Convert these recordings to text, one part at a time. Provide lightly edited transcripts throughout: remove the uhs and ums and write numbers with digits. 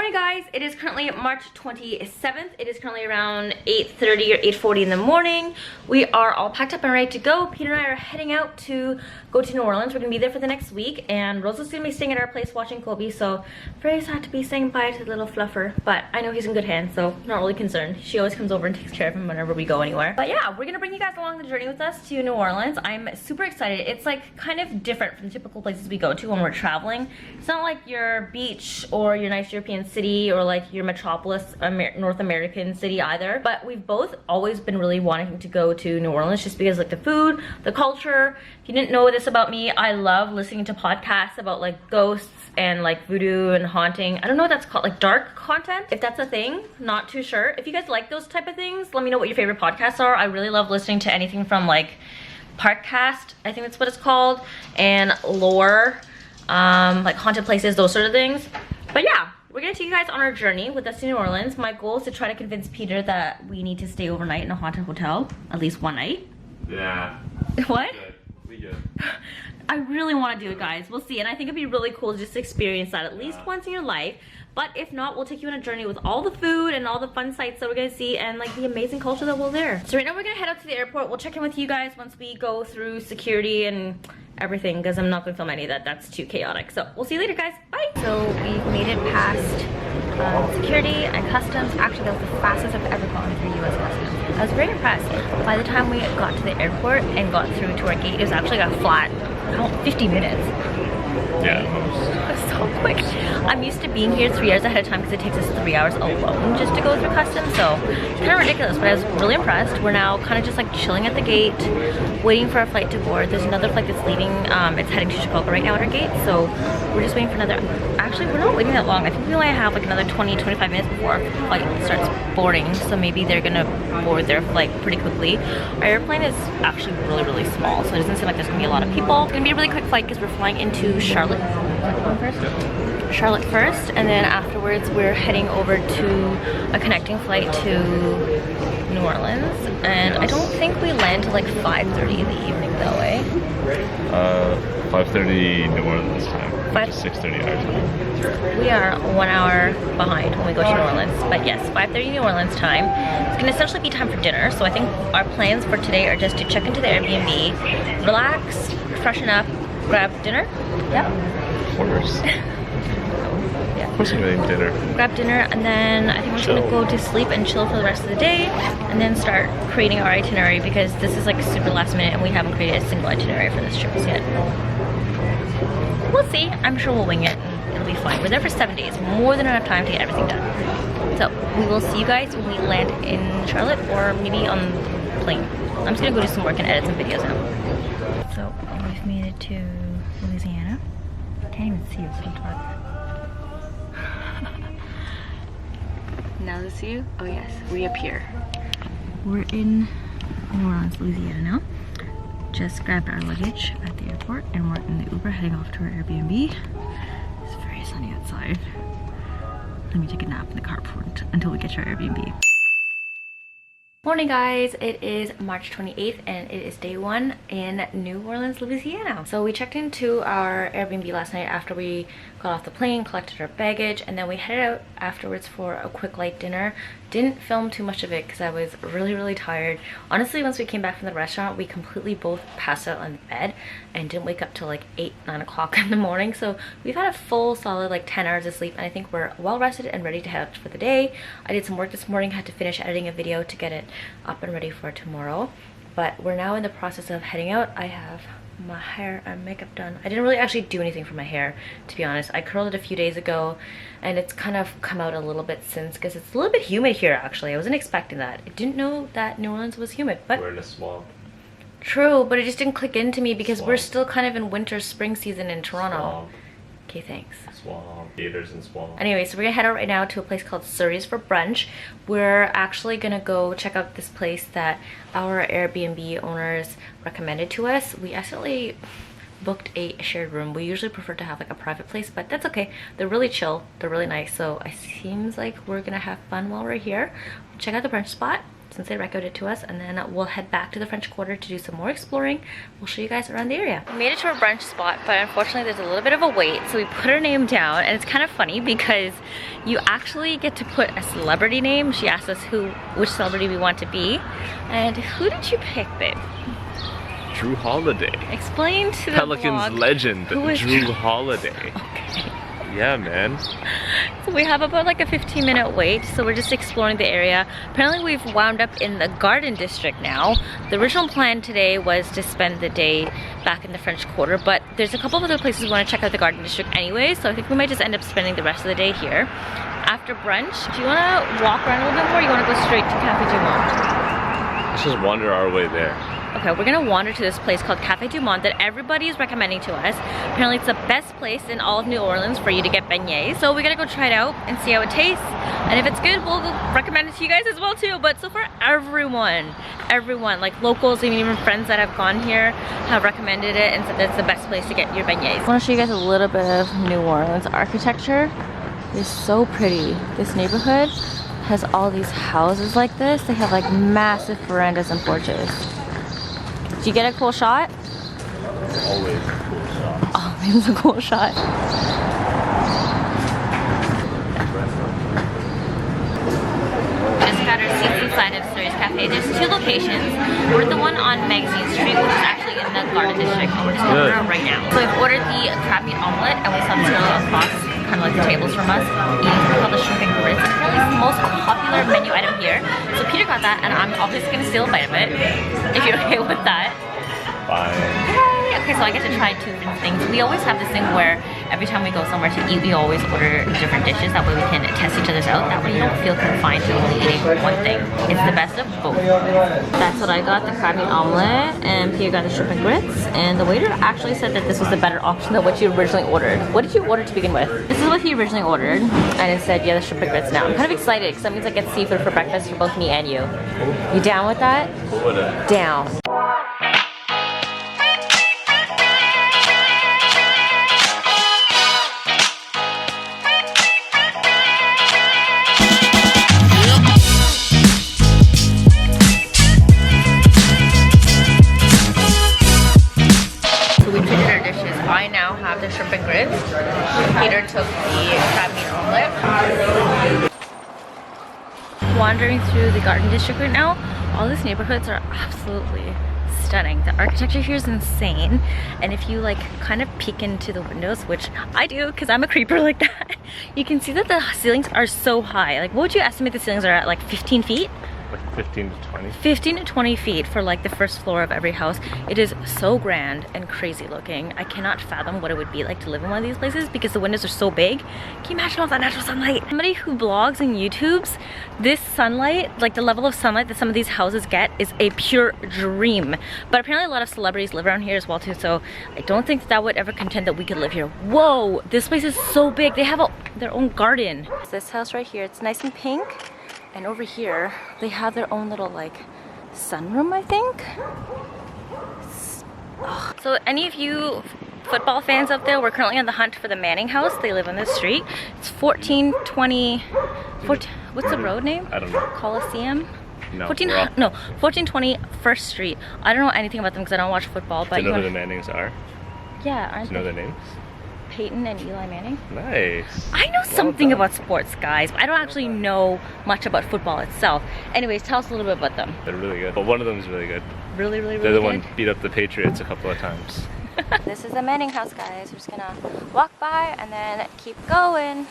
Morning guys, it is currently March 27th. It is currently around 8:30 or 8:40 in the morning. We are all packed up and ready to go. Peter and I are heading out to go to New Orleans. We're gonna be there for the next week, and Rosa's gonna be staying at our place watching Kobe, so very sad to be saying bye to the little fluffer, but I know he's in good hands, so I'm not really concerned. She always comes over and takes care of him whenever we go anywhere. But yeah, we're gonna bring you guys along the journey with us to New Orleans. I'm super excited. It's like kind of different from the typical places we go to when we're traveling. It's not like your beach or your nice European city or like your metropolis North American city either, but we've both always been really wanting to go to New Orleans just because like the food, the culture. If you didn't know this about me, I love listening to podcasts about like ghosts and like voodoo and haunting. I don't know what that's called, like dark content, if that's a thing. Not too sure. If you guys like those type of things, let me know what your favorite podcasts are. I really love listening to anything from like Parkcast, I think that's what it's called, and lore, like haunted places, those sort of things. But yeah, we're gonna take you guys on our journey with us to New Orleans. My goal is to try to convince Peter that we need to stay overnight in a haunted hotel, at least one night. Yeah. What? We good. I really want to do it, guys. We'll see, and I think it'd be really cool to just experience that at least once in your life. But if not, we'll take you on a journey with all the food and all the fun sights that we're gonna see and like the amazing culture that we're there. So right now we're gonna head out to the airport. We'll check in with you guys once we go through security and everything, because I'm not gonna film any of that. That's too chaotic. So we'll see you later, guys. Bye. So we've made it past security and customs. Actually, that was the fastest I've ever gone through US customs. I was very impressed. By the time we got to the airport and got through to our gate, it was actually a flat 50 minutes. Yeah, almost. So quick. I'm used to being here 3 hours ahead of time because it takes us 3 hours alone just to go through customs, so it's kind of ridiculous, but I was really impressed. We're now kind of just like chilling at the gate, waiting for our flight to board. There's another flight that's leaving. It's heading to Chicago right now at our gate, so we're just waiting for another. Actually, we're not waiting that long. I think we only have like another 20-25 minutes before our flight starts boarding, so maybe they're gonna board their flight pretty quickly. Our airplane is actually really small, so it doesn't seem like there's gonna be a lot of people. It's gonna be a really quick flight because we're flying into Charlotte. Charlotte first, and then afterwards we're heading over to a connecting flight to New Orleans, and I don't think we land till like 5:30 in the evening though, eh? 5:30 New Orleans time. 6:30 our time. We are 1 hour behind when we go to New Orleans, but yes, 5:30 New Orleans time. It's gonna essentially be time for dinner, so I think our plans for today are just to check into the Airbnb, relax, freshen up, grab dinner. Yep. Of course. Yeah. Of course we're getting dinner. Grab dinner, and then I think we're just gonna go to sleep and chill for the rest of the day, and then start creating our itinerary, because this is like super last minute and we haven't created a single itinerary for this trip yet. We'll see. I'm sure we'll wing it and it'll be fine. We're there for 7 days, more than enough time to get everything done. So we will see you guys when we land in Charlotte, or maybe on the plane. I'm just gonna go do some work and edit some videos now. So we've made it to Louisiana. I can't even see you, it's so dark. Now to see you? Oh yes, reappear. We're in New Orleans, Louisiana now. Just grabbed our luggage at the airport and we're in the Uber heading off to our Airbnb. It's very sunny outside. Let me take a nap in the carport until we get to our Airbnb. Morning guys, it is March 28th and it is day 1 in New Orleans, Louisiana. So we checked into our Airbnb last night after we got off the plane, collected our baggage, and then we headed out afterwards for a quick light dinner. Didn't film too much of it because I was really tired. Honestly, once we came back from the restaurant, we completely both passed out on the bed and didn't wake up till like 8-9 o'clock in the morning. So we've had a full solid like 10 hours of sleep, and I think we're well rested and ready to head out for the day. I did some work this morning, had to finish editing a video to get it up and ready for tomorrow, but we're now in the process of heading out. I have my hair and makeup done. I didn't really actually do anything for my hair, to be honest. I curled it a few days ago and it's kind of come out a little bit since, because it's a little bit humid here actually. I wasn't expecting that. I didn't know that New Orleans was humid, but we're in a swamp. True, but it just didn't click into me because we're still kind of in winter spring season in Toronto. Swamp. Okay, thanks. Swamp. Theaters and swamp. Anyway, so we're gonna head out right now to a place called Surrey's for brunch. We're actually gonna go check out this place that our Airbnb owners recommended to us. We accidentally booked a shared room. We usually prefer to have like a private place, but that's okay. They're really chill, they're really nice, so it seems like we're gonna have fun while we're here. Check out the brunch spot since they recommended it to us, and then we'll head back to the French Quarter to do some more exploring. We'll show you guys around the area. We made it to our brunch spot, but unfortunately there's a little bit of a wait, so we put her name down, and it's kind of funny because you actually get to put a celebrity name. She asked us which celebrity we want to be, and who did you pick, babe? Drew Holiday. Explain to the Pelicans vlog. legend, Who is Drew Holiday. Okay. Yeah, man. So we have about like a 15-minute wait, so we're just exploring the area. Apparently we've wound up in the Garden District now. The original plan today was to spend the day back in the French Quarter, but there's a couple of other places we want to check out the Garden District anyway, so I think we might just end up spending the rest of the day here. After brunch, do you want to walk around a little bit more, or you want to go straight to Café du Monde? Let's just wander our way there. Okay, we're gonna wander to this place called Café du Monde that everybody is recommending to us. Apparently it's the best place in all of New Orleans for you to get beignets. So we're gonna go try it out and see how it tastes. And if it's good, we'll recommend it to you guys as well too. But so far, everyone, like locals, even friends that have gone here have recommended it and said that's the best place to get your beignets. I wanna show you guys a little bit of New Orleans architecture. It's so pretty. This neighborhood has all these houses like this. They have like massive verandas and porches. Did you get a cool shot? Always a cool shot. Always a cool shot. Just got our seats inside of Stories Cafe. There's two locations. We're at the one on Magazine Street, which is actually in the Garden District, and we're just going to order right now. So we've ordered the crab meat omelet, and we saw this girl across kind of like the tables from us eating something called the shrimp and grits. It's really the most popular menu item here. So Peter got that, and I'm obviously going to steal a bite of it, if you're okay with that. Fine. Yay! Okay, so I get to try two different things. We always have this thing where every time we go somewhere to eat, we always order different dishes. That way we can test each other's out. That way you don't feel confined to only eating one thing. It's the best of both. That's what I got, the crab meat omelet, and Peter got the shrimp and grits. And the waiter actually said that this was the better option than what you originally ordered. What did you order to begin with? This is what he originally ordered, and it said, yeah, the shrimp and grits now. I'm kind of excited because that means I get seafood for breakfast for both me and you. You down with that? Down. I now have the shrimp and grits. Peter took the crab meat omelet. Wandering through the Garden District right now, all these neighborhoods are absolutely stunning. The architecture here is insane, and if you like kind of peek into the windows, which I do because I'm a creeper like that, you can see that the ceilings are so high. Like, what would you estimate the ceilings are at? Like 15 feet? Like 15 to 20. 15 to 20 feet for like the first floor of every house. It is so grand and crazy looking. I cannot fathom what it would be like to live in one of these places because the windows are so big. Can you imagine all that natural sunlight? Somebody who blogs and YouTubes, this sunlight, like the level of sunlight that some of these houses get is a pure dream. But apparently a lot of celebrities live around here as well too, so I don't think that would ever contend that we could live here. Whoa, this place is so big. They have their own garden. This house right here, it's nice and pink. And over here, they have their own little like sunroom, I think. So any of you football fans out there, we're currently on the hunt for the Manning house. They live on this street. It's 1420, what's the road name? I don't know. Coliseum? No, 1420 First Street. I don't know anything about them because I don't watch football. But do you know who the Mannings are? Yeah, aren't Do you know their names? Peyton and Eli Manning. Nice. I know something about sports, guys, but I don't actually know much about football itself. Anyways, tell us a little bit about them. They're really good. But one of them is really good. Really good? They're the one beat up the Patriots a couple of times. This is the Manning house, guys. We're just gonna walk by and then keep going.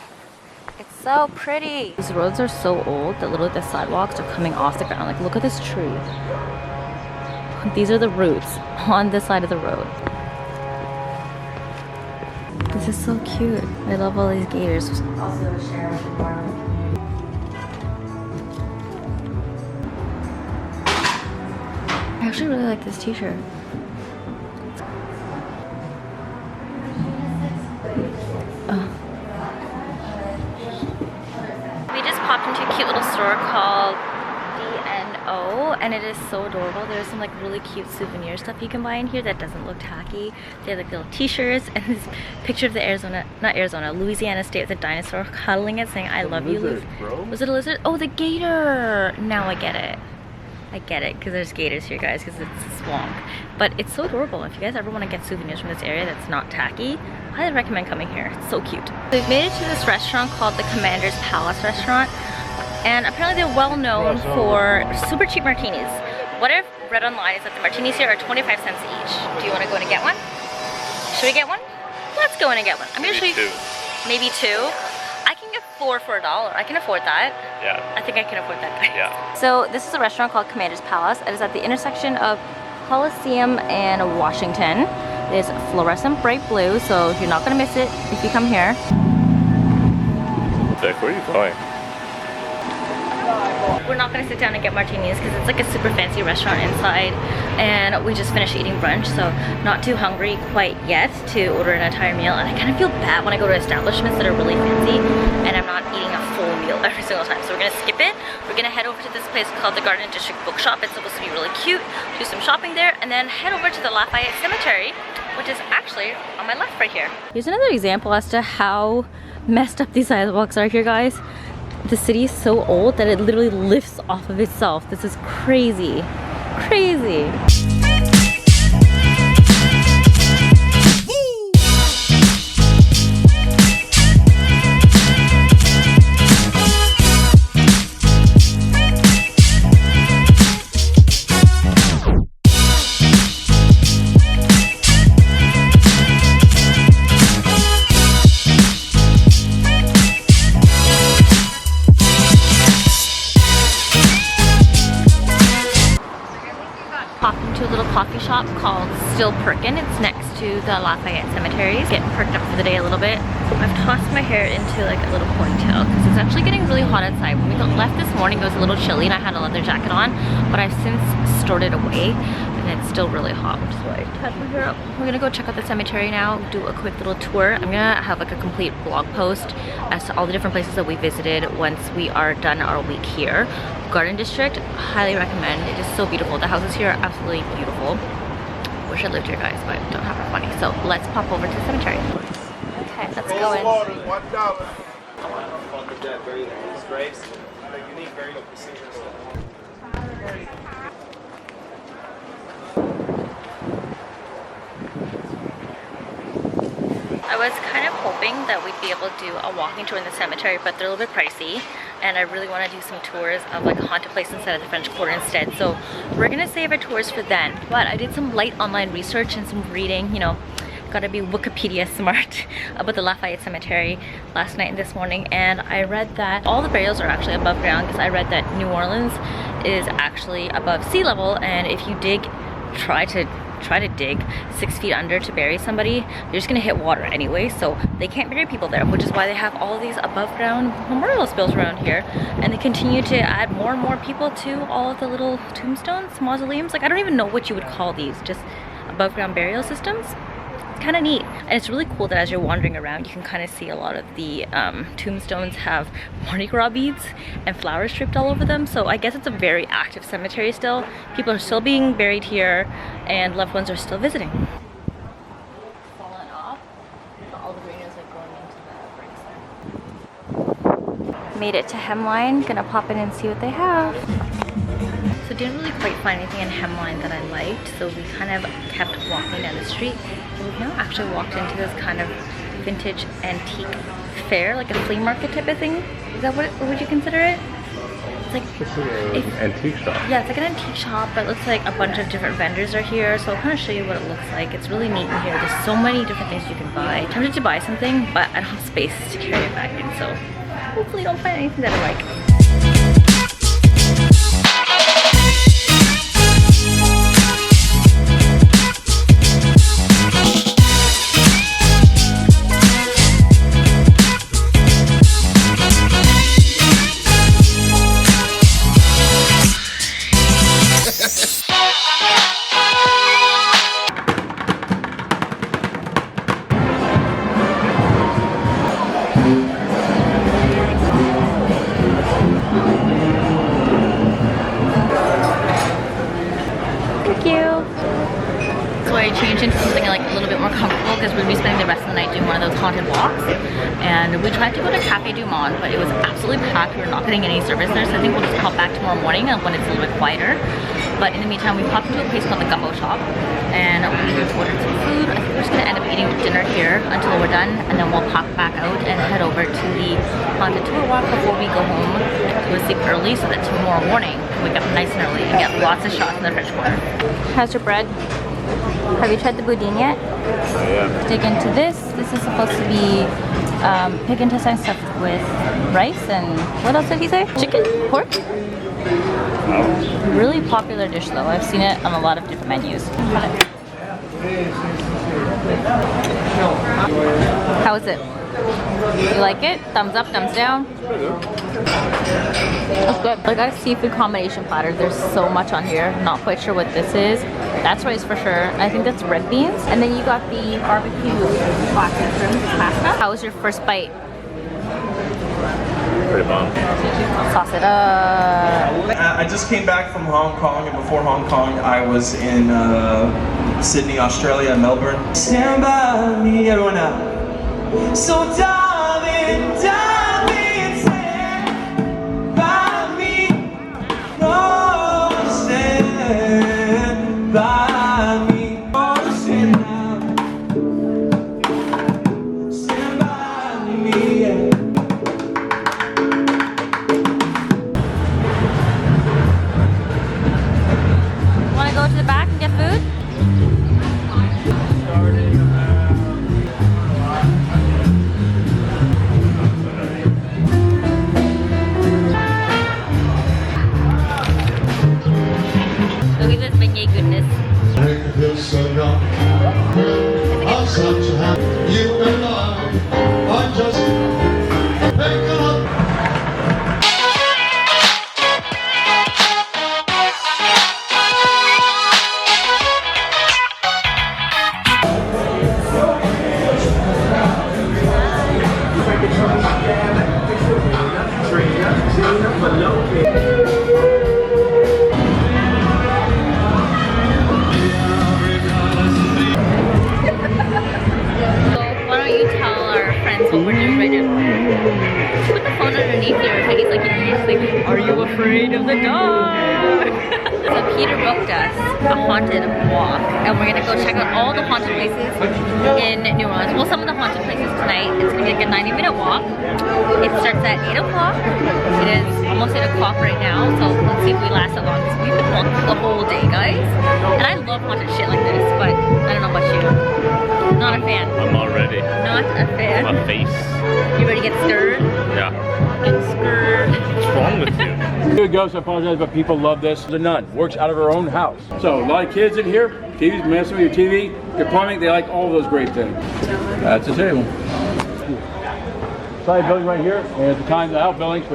It's so pretty. These roads are so old that literally the sidewalks are coming off the ground. Like, look at this tree. These are the roots on this side of the road. This is so cute. I love all these gators. Also to share with the world. I actually really like this t-shirt. We just popped into a cute little store called and it is so adorable. There's some like really cute souvenir stuff you can buy in here that doesn't look tacky. They have like little t-shirts and this picture of the Louisiana state with a dinosaur cuddling it saying I love you. Was it a lizard? Oh, the gator! Now I get it. I get it, because there's gators here, guys, because it's a swamp. But it's so adorable. If you guys ever want to get souvenirs from this area that's not tacky, I highly recommend coming here. It's so cute. We've made it to this restaurant called the Commander's Palace restaurant. And apparently they're well known for super cheap martinis. What I've read online is that the martinis here are 25 cents each. Do you want to go in and get one? Should we get one? Let's go in and get one. I'm going to show you. Maybe two. I can get 4 for $1. I can afford that. Yeah. I think I can afford that, guys. Yeah. So this is a restaurant called Commander's Palace. It is at the intersection of Coliseum and Washington. It is fluorescent bright blue, so you're not going to miss it if you come here. Vic, where are you going? We're not gonna sit down and get martinis because it's like a super fancy restaurant inside, and we just finished eating brunch, so not too hungry quite yet to order an entire meal. And I kind of feel bad when I go to establishments that are really fancy and I'm not eating a full meal every single time. So we're gonna skip it. We're gonna head over to this place called the Garden District Bookshop. It's supposed to be really cute. Do some shopping there, and then head over to the Lafayette Cemetery, which is actually on my left right here. Here's another example as to how messed up these sidewalks are here, guys. The city is so old that it literally lifts off of itself. This is crazy. Crazy. Popped into a little coffee shop called Still Perkin. It's next to the Lafayette Cemetery. Getting perked up for the day a little bit. I've tossed my hair into like a little ponytail because it's actually getting really hot outside. When we left this morning, it was a little chilly and I had a leather jacket on, but I've since stored it away and it's still really hot, which is why I tied my hair up. We're gonna go check out the cemetery now, do a quick little tour. I'm gonna have like a complete blog post as to all the different places that we visited once we are done our week here. Garden District, highly recommend. It is so beautiful. The houses here are absolutely beautiful. Wish I lived here, guys, but don't have enough money. So let's pop over to the cemetery. Okay, let's go in. I was kind of hoping that we'd be able to do a walking tour in the cemetery, but they're a little bit pricey, and I really want to do some tours of like a haunted place instead of the French Quarter instead. So we're gonna save our tours for then. But I did some light online research and some reading, you know, gotta be Wikipedia smart, about the Lafayette Cemetery last night and this morning, and I read that all the burials are actually above ground, because I read that New Orleans is actually above sea level, and if you try to dig 6 feet under to bury somebody, you're just gonna hit water anyway, so they can't bury people there, which is why they have all these above ground memorials built around here, and they continue to add more and more people to all of the little tombstones, mausoleums. Like, I don't even know what you would call these, just above ground burial systems. It's kind of neat, and it's really cool that as you're wandering around you can kind of see a lot of the tombstones have Mardi Gras beads and flowers stripped all over them, so I guess it's a very active cemetery still. People are still being buried here and loved ones are still visiting. Fallen off, all the green is like going into the bricks there. Made it to Hemline, gonna pop in and see what they have. So didn't really quite find anything in Hemline that I liked, so we kind of kept walking down the street. And we've now actually walked into this kind of vintage antique fair, like a flea market type of thing. Is that what would you consider it? It's like an antique shop. Yeah, it's like an antique shop, but it looks like a bunch of different vendors are here. So I'll kind of show you what it looks like. It's really neat in here. There's so many different things you can buy. I'm tempted to buy something, but I don't have space to carry it back in, so hopefully I don't find anything that I like. We tried to go to Cafe Du Monde, but it was absolutely packed. We were not getting any service there, so I think we'll just pop back tomorrow morning when it's a little bit quieter. But in the meantime, we popped into a place called the Gumbo Shop, and we ordered some food. I think we're just gonna end up eating dinner here until we're done, and then we'll pop back out and head over to the haunted tour walk before we go home to go sleep early, so that tomorrow morning we wake up nice and early and get lots of shots in the French Quarter. How's your bread? Have you tried the boudin yet? Yeah. Dig into this. This is supposed to be pig intestine stuffed with rice and what else did he say? Chicken? Pork? Really popular dish though. I've seen it on a lot of different menus. How is it? You like it? Thumbs up, thumbs down? It's good. I got a seafood combination platter. There's so much on here. Not quite sure what this is. That's rice for sure. I think that's red beans. And then you got the barbecue black shrimp pasta. How was your first bite? Pretty bomb. Sauce it up. I just came back from Hong Kong, and before Hong Kong, I was in Sydney, Australia, and Melbourne. Stand by me, everyone now. So darling, darling, stand by me. Oh, stand by me. Oh, stand now. Stand by me, yeah. Want to go to the back and get food? Look at this beignet goodness. You and I are just making up. Why don't you tell our friends what we're doing right now? Put the phone underneath your face, like you're just like, are you afraid of the dark? So Peter booked us a haunted walk, and we're gonna go check out all the haunted places in New Orleans. Well, some of the haunted places tonight. It's gonna be like a 90-minute walk. It starts at 8 o'clock. It is almost 8 o'clock right now, so let's see if we last that long, because we've been walking the whole day, guys. And I love haunted shit like this, but I don't know about you. Not a fan. I'm not ready. Not a fan. My face. You ready to get scared? Yeah. Get scared. What's wrong with you? Here it goes. I apologize, but people love this. The nun works out of her own house. So a lot of kids in here, TV's messing with your TV, your plumbing, they like all those great things. That's the table. Side building right here, and at the time the outbuildings.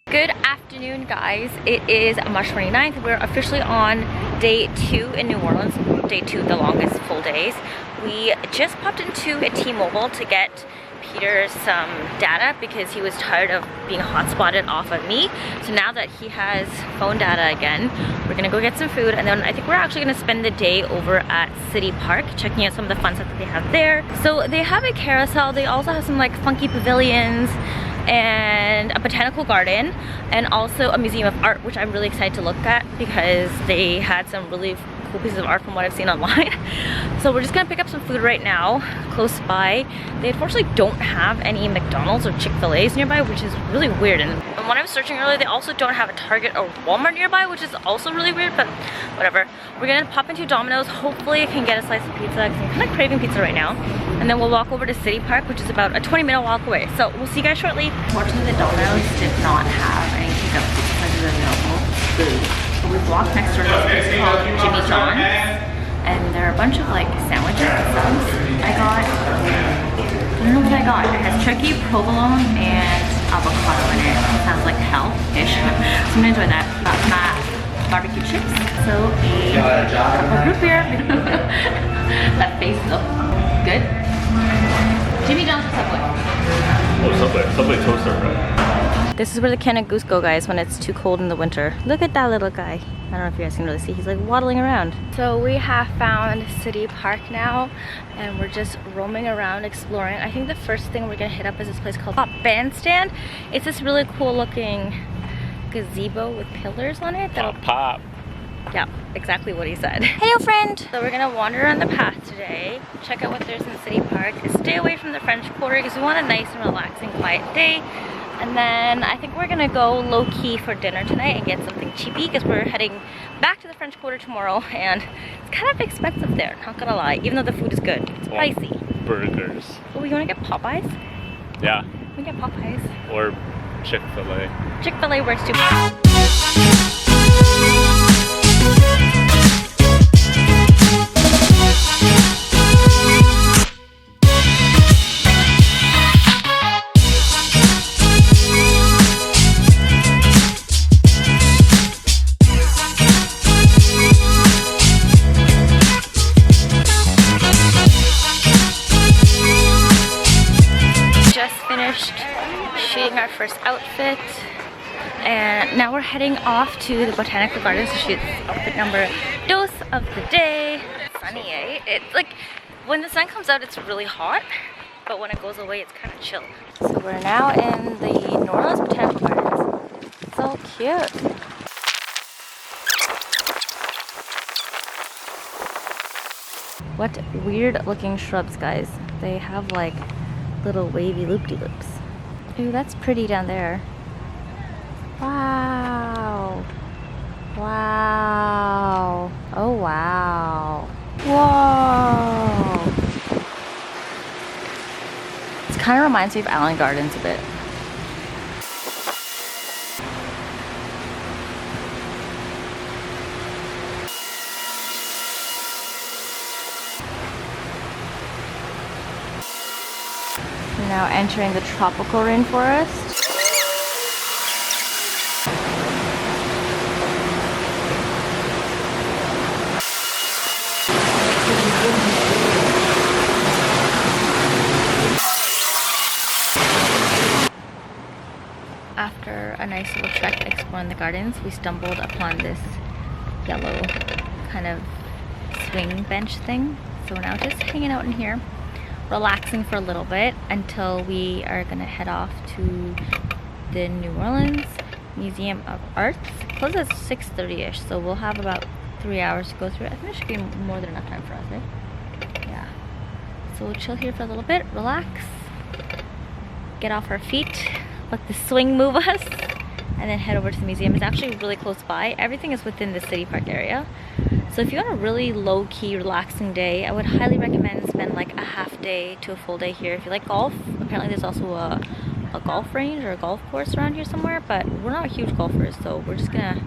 Good afternoon, guys. It is March 29th. We're officially on day 2 in New Orleans. Day 2, the longest full days. We just popped into a T-Mobile to get Peter some data because he was tired of being hotspotted off of me. So now that he has phone data again, we're gonna go get some food, and then I think we're actually gonna spend the day over at City Park checking out some of the fun stuff that they have there. So they have a carousel. They also have some like funky pavilions and a botanical garden, and also a museum of art, which I'm really excited to look at because they had some really cool pieces of art from what I've seen online. So we're just gonna pick up some food right now close by. They unfortunately don't have any McDonald's or Chick-fil-A's nearby, which is really weird. And when I was searching earlier, they also don't have a Target or Walmart nearby, which is also really weird, but whatever. We're gonna pop into Domino's. Hopefully I can get a slice of pizza because I'm kind of craving pizza right now. And then we'll walk over to City Park, which is about a 20-minute walk away. So we'll see you guys shortly. Fortunately, the Domino's did not have any takeout because of available food. So we walked next door to this place called Jimmy John's, and there are a bunch of like sandwiches and stuff. I don't know what I got. It has turkey, provolone, and avocado in it. It sounds like hell-ish. So I'm gonna enjoy that. Got my barbecue chips, so a cup of root beer. That face though. Good. Jimmy John's or Subway? Oh, Subway. Subway toaster bread. This is where the Canada Goose go, guys, when it's too cold in the winter. Look at that little guy. I don't know if you guys can really see. He's like waddling around. So we have found City Park now, and we're just roaming around exploring. I think the first thing we're gonna hit up is this place called Pop Bandstand. It's this really cool looking gazebo with pillars on it. Pop. Yeah, exactly what he said. Heyo, friend! So we're gonna wander around the path today, check out what there's in City Park, stay away from the French Quarter because we want a nice and relaxing, quiet day. And then I think we're gonna go low-key for dinner tonight and get something cheapy because we're heading back to the French Quarter tomorrow and it's kind of expensive there, not gonna lie, even though the food is good. It's pricey. Burgers. Oh, we wanna get Popeyes? Yeah. We get Popeyes. Or Chick-fil-A. Chick-fil-A works too. Shooting our first outfit, and now we're heading off to the Botanical Gardens to shoot outfit number 2 of the day. It's sunny, eh? It's like when the sun comes out it's really hot, but when it goes away it's kind of chill. So we're now in the New Orleans Botanical Gardens. It's so cute. What weird looking shrubs, guys. They have like little wavy loop-de-loops. Ooh, that's pretty down there. Wow. Wow. Oh, wow. Whoa. It kind of reminds me of Allen Gardens a bit. We're now entering the tropical rainforest. After a nice little trek exploring the gardens, we stumbled upon this yellow kind of swing bench thing. So we're now just hanging out in here, relaxing for a little bit until we are gonna head off to the New Orleans Museum of Arts. It closes at 6:30ish, so we'll have about 3 hours to go through it. I think it should be more than enough time for us, right? Yeah. So we'll chill here for a little bit, relax, get off our feet, let the swing move us, and then head over to the museum. It's actually really close by. Everything is within the City Park area. So if you want a really low-key, relaxing day, I would highly recommend spend like a half day to a full day here. If you like golf, apparently there's also a golf range or a golf course around here somewhere, but we're not huge golfers, so we're just gonna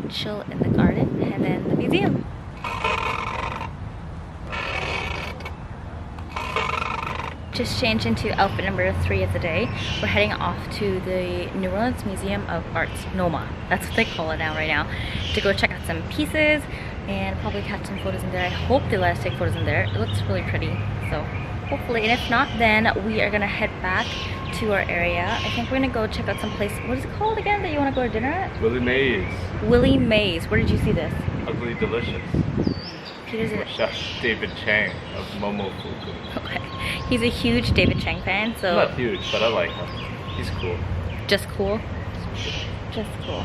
chill in the garden and then the museum. Just changed into outfit number 3 of the day. We're heading off to the New Orleans Museum of Arts, NOMA. That's what they call it now, right now, to go check out some pieces and probably catch some photos in there. I hope they let us take photos in there. It looks really pretty, so hopefully. And if not, then we are gonna head back to our area. I think we're gonna go check out some place. What is it called again that you want to go to dinner at? Willie Mays. Willie Mays. Where did you see this? Ugly Delicious. Peter's a Chef David Chang of Momofuku. okay. He's a huge David Chang fan, so Not huge, but I like him. He's cool. just cool. Just cool.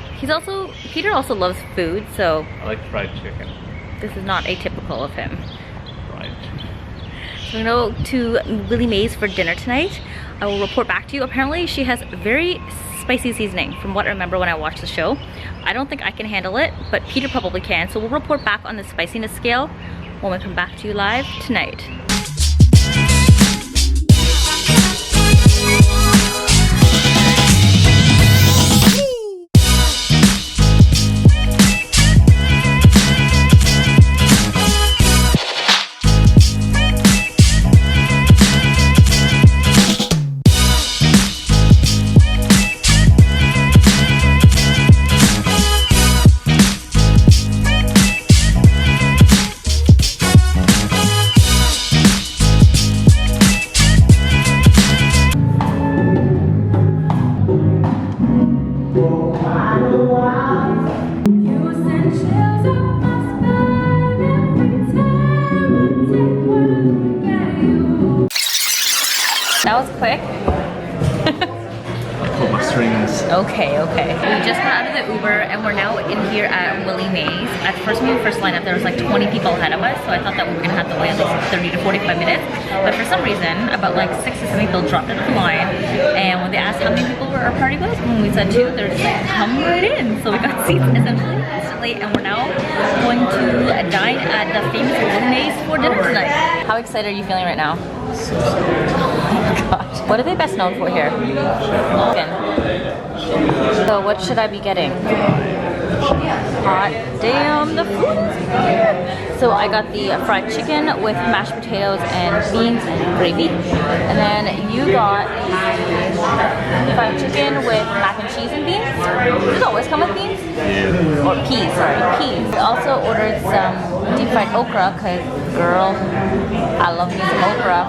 Peter also loves food, so I like fried chicken. this is not atypical of him. Fried chicken. So we're gonna go to Willie Mays for dinner tonight. I will report back to you. Apparently she has very spicy seasoning from what I remember when I watched the show. I don't think I can handle it, but Peter probably can. So we'll report back on the spiciness scale when we come back to you live tonight. quick? Put my strings. Okay. We just got out of the Uber and we're now in here at Willie Mays. At first, when we first lined up, there was like 20 people ahead of us, so I thought that we were gonna have to wait at least 30 to 45 minutes. But for some reason, about like 6 to 7 people dropped out of the line, and when they asked how many people our party was, when we said 2, they're just like, come right in. So we got seats essentially instantly, and we're now going to dine at the famous Willie Mays for dinner tonight. How excited are you feeling right now? Oh my gosh. What are they best known for here? Chicken. So what should I be getting? Hot damn, the food is here. So I got the fried chicken with mashed potatoes and beans and gravy. And then you got the fried chicken with mac and cheese and beans. Does it always come with beans? Yeah. Or peas, sorry, peas. I also ordered some deep fried okra because, girl, I love me some okra.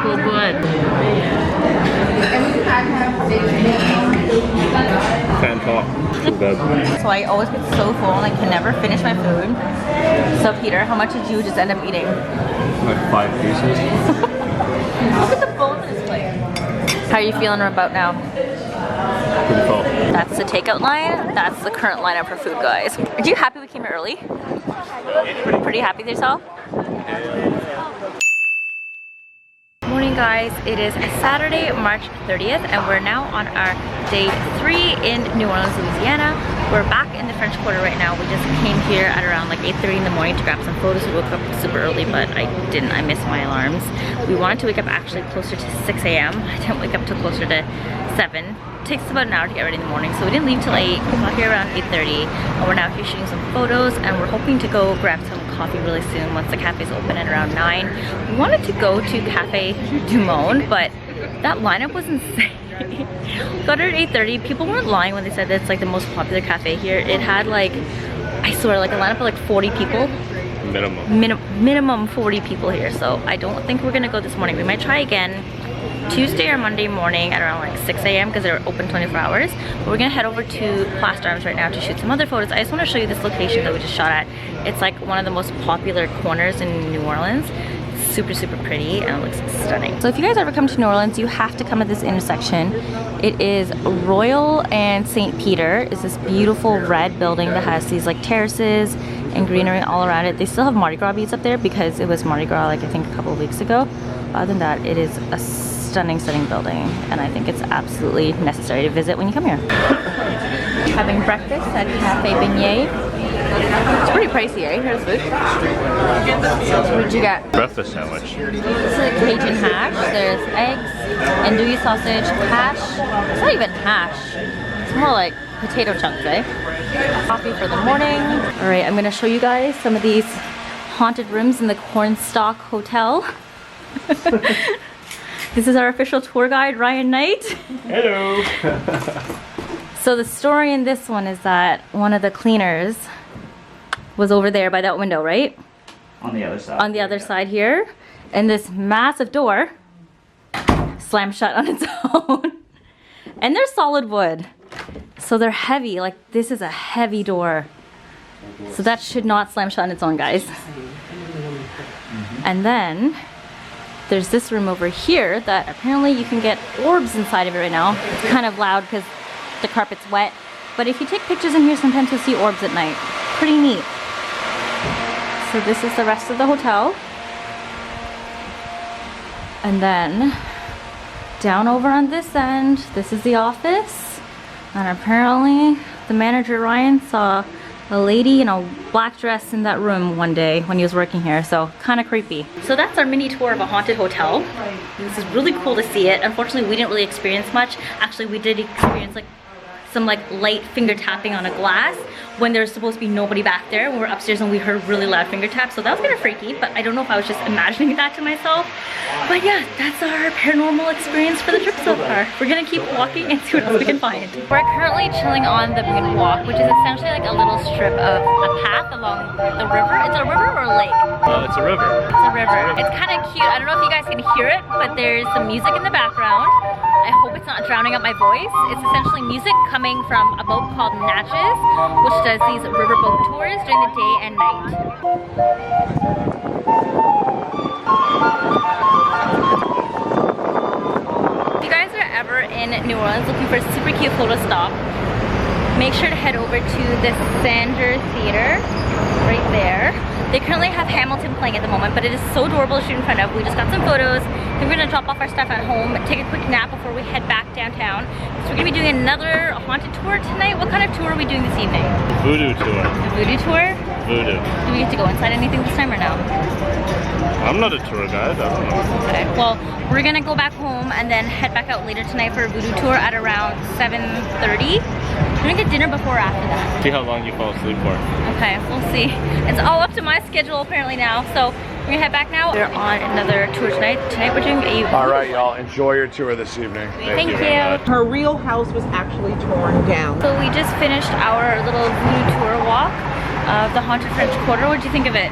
So good. Can't talk. Too bad. So I always get so full and I can never finish my food. So Peter, how much did you just end up eating? Like 5 pieces. Look at the bones in his plate. How are you feeling about now? Pretty full. That's the takeout line. That's the current lineup for food, guys. Are you happy we came here early? Pretty happy with yourself? Morning, guys. It is Saturday, March 30th, and we're now on our day 3 in New Orleans, Louisiana. We're back in the French Quarter right now. We just came here at around like 8:30 in the morning to grab some photos. We woke up super early, but I didn't. I missed my alarms. We wanted to wake up actually closer to 6 a.m. I didn't wake up till closer to 7. It takes about an hour to get ready in the morning, so we didn't leave till 8. We got here around 8:30, and we're now here shooting some photos, and we're hoping to go grab some coffee really soon once the cafe's open at around 9. We wanted to go to Cafe Du Monde, but that lineup was insane. Got here at 8:30. People weren't lying when they said that it's like the most popular cafe here. It had like, I swear, like a lineup of like 40 people. Minimum 40 people here, so I don't think we're gonna go this morning. We might try again Tuesday or Monday morning at around like 6 a.m. because they're open 24 hours. But we're gonna head over to Place d'Armes right now to shoot some other photos. I just want to show you this location that we just shot at. It's like one of the most popular corners in New Orleans. It's super, super pretty and it looks stunning. So if you guys ever come to New Orleans, you have to come at this intersection. It is Royal and St. Peter. It's this beautiful red building that has these like terraces and greenery all around it. They still have Mardi Gras beads up there because it was Mardi Gras like I think a couple of weeks ago. Other than that, it is a stunning building, and I think it's absolutely necessary to visit when you come here. Having breakfast at Cafe Beignet. It's pretty pricey, eh? Here's food. What did you get? Breakfast sandwich. This is a Cajun hash. There's eggs, andouille sausage, hash. It's not even hash. It's more like potato chunks, eh? Coffee for the morning. All right, I'm gonna show you guys some of these haunted rooms in the Cornstalk Hotel. This is our official tour guide, Ryan Knight. Hello. So the story in this one is that one of the cleaners was over there by that window, right? On the other side. On the other side here. And this massive door slammed shut on its own. And they're solid wood. So they're heavy, like this is a heavy door. So that should not slam shut on its own, guys. And then there's this room over here that apparently you can get orbs inside of it right now. It's kind of loud because the carpet's wet. But if you take pictures in here, sometimes you'll see orbs at night. Pretty neat. So this is the rest of the hotel. And then down over on this end, this is the office. And apparently the manager, Ryan, saw a lady in a black dress in that room one day when he was working here, so kind of creepy. So that's our mini tour of a haunted hotel. This is really cool to see it. Unfortunately, we didn't really experience much. Actually, we did experience like some like light finger tapping on a glass when there's supposed to be nobody back there. We were upstairs and we heard really loud finger taps, so that was kind of freaky, but I don't know if I was just imagining that to myself. But yeah, that's our paranormal experience for the trip so far. We're gonna keep walking and see what else we can find. We're currently chilling on the Moon Walk, which is essentially like a little strip of a path along the river. It's a river or a lake? It's a river. It's a river. It's kind of cute. I don't know if you guys can hear it, but there's some music in the background. I hope it's not drowning out my voice. It's essentially music coming from a boat called Natchez, which does these riverboat tours during the day and night. If you guys are ever in New Orleans looking for a super cute photo stop, make sure to head over to the Sander Theater right there. They currently have Hamilton playing at the moment, but it is so adorable to shoot in front of. We just got some photos. Then we're gonna drop off our stuff at home, take a quick nap before we head back downtown. So we're gonna be doing another haunted tour tonight. What kind of tour are we doing this evening? Voodoo tour. A voodoo tour? Voodoo. Do we get to go inside anything this time or no? I'm not a tour guide. I don't know. Okay, well, we're gonna go back home and then head back out later tonight for a voodoo tour at around 7:30. We're gonna get dinner before or after that. See how long you fall asleep for. Okay, we'll see. It's all up to my schedule apparently now, so we're gonna head back now. We're on another tour tonight. Tonight we're doing a... All right, y'all, enjoy your tour this evening. Thank you. very much. Her real house was actually torn down. So we just finished our little voodoo tour walk of the Haunted French Quarter. What did you think of it?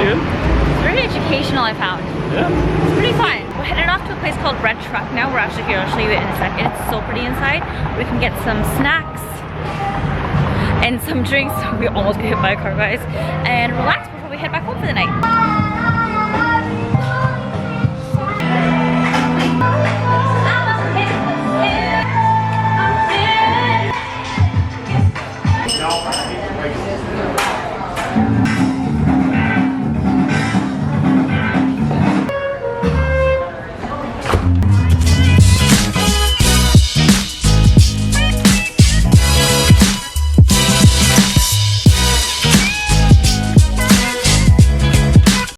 Good. It's very educational, I found. Yeah. It's pretty fun. We're headed off to a place called Red Truck now. We're actually here. I'll show you it in a second. It's so pretty inside. We can get some snacks and some drinks. We almost got hit by a car, guys. And relax before we head back home for the night.